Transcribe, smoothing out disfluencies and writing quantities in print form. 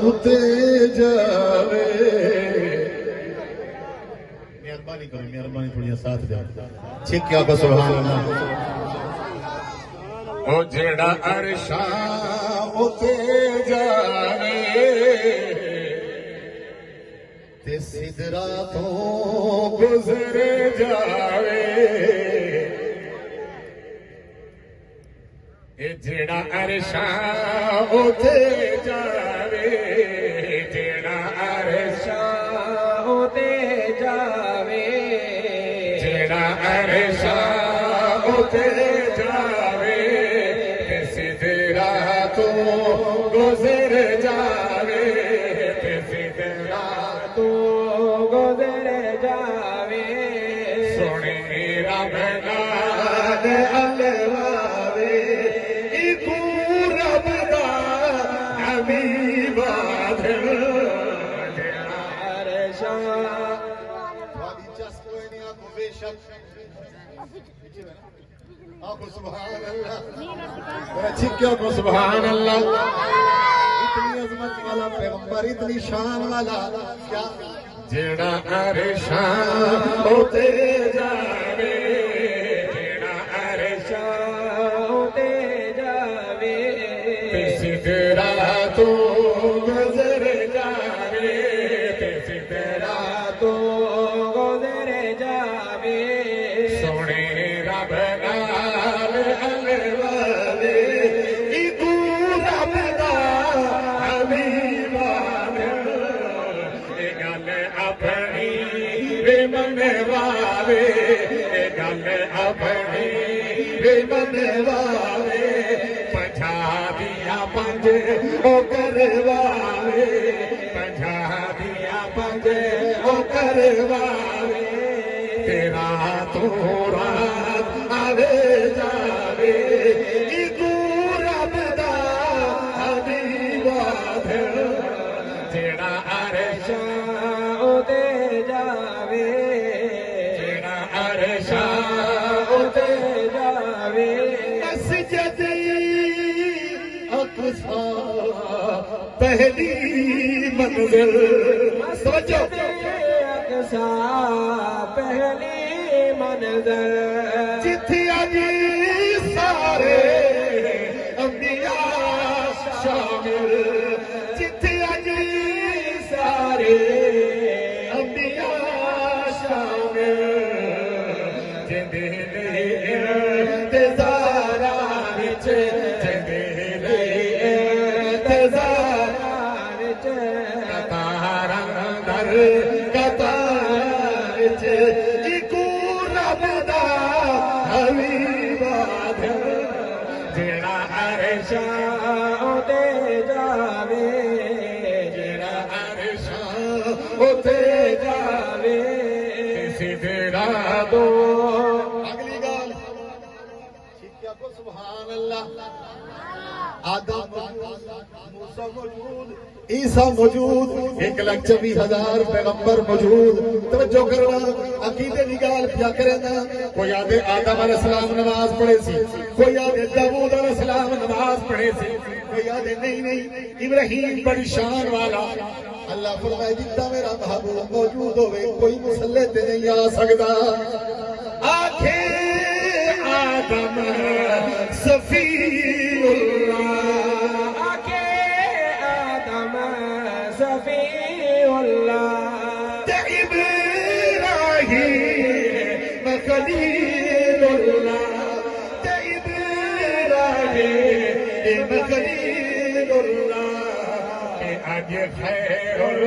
उते जावे। मेहरबानी करो, मेहरबानी थोड़ी साथ दे। ठीक क्या को सुभान अल्लाह। ओ जेड़ा अरशा उते जावे ते सिदरा तो गुजर जावे। ए जेड़ा अरशा उते जावे, जेड़ा अरशा उते जावे, जेड़ा अरशा उते जावे ते सिदरा तो गुजर जावे, ते सिदरा तो गुजर जावे। सोने रब नाल अलवावे, इकू रब दा हबीब आदर। जेड़ा अरशा थोड़ी जस कोई नहीं आपको बेशक आपको सुभान अल्लाह। अच्छी क्या को सुभान अल्लाह। इतनी अजमत वाला पैगंबर, इतनी शान वाला क्या। जेड़ा अरशा उते जावे, जेड़ा अरशा उते जावे ते सिदरा तो गुजर जावे, ते सिदरा तो गुजर जावे। सोने रब नाल अलवावे, इकू रब दा हबीब आदर। ए गल अपनी वे मनवावे, ए गल अपनी वे मनवावे। पंजा दिया पंज ओ करवावे, पंजा दिया पंज ओ करवावे। तेरा तो रात आवे जावे, इकू रब दा हबीब आदर। जेड़ा अरशा उते जावे, जेड़ा अरशा उते जावे। मस्जिद अक़सा पहली मंजिल, सोचो अक़सा पहली मंजिल। जिथे अज सारे अंबिया शामिल, जिथे अज सारे अंबिया शामिल। जिंदे इंतज़ारा विच, जिंदे इंतज़ारा विच, कतार दर कतार विच, इकू रब दा हबीब आदर। जेड़ा अरशा उते जावे, जेड़ा अरशा उते जावे सिदरा दो। अगली गाल शिक्षा को सुभान अल्लाह। आदम मूसा मौजूद, ईसा मौजूद, 1,24,000 पैगंबर मौजूद। तवज्जो करना, अकीदे निगाल क्या करेना। कोई आदे आदम अलैहिस्सलाम नमाज पढ़े सी, कोई आदे दाऊद अलैहिस्सलाम नमाज पढ़े सी, कोई आदे नहीं इब्राहिम बड़ी शान वाला। अल्लाह फरमाए जितना मेरा महबूब मौजूद होवे कोई मुसल्ले ते नहीं आ सकता। आखे आदम सफीउल्लाह, आखे आदम सफीउल्लाह। ते इब्राहीम खलीलुल्लाह, ते इब्राहीम खलीलुल्लाह। अज खैरुल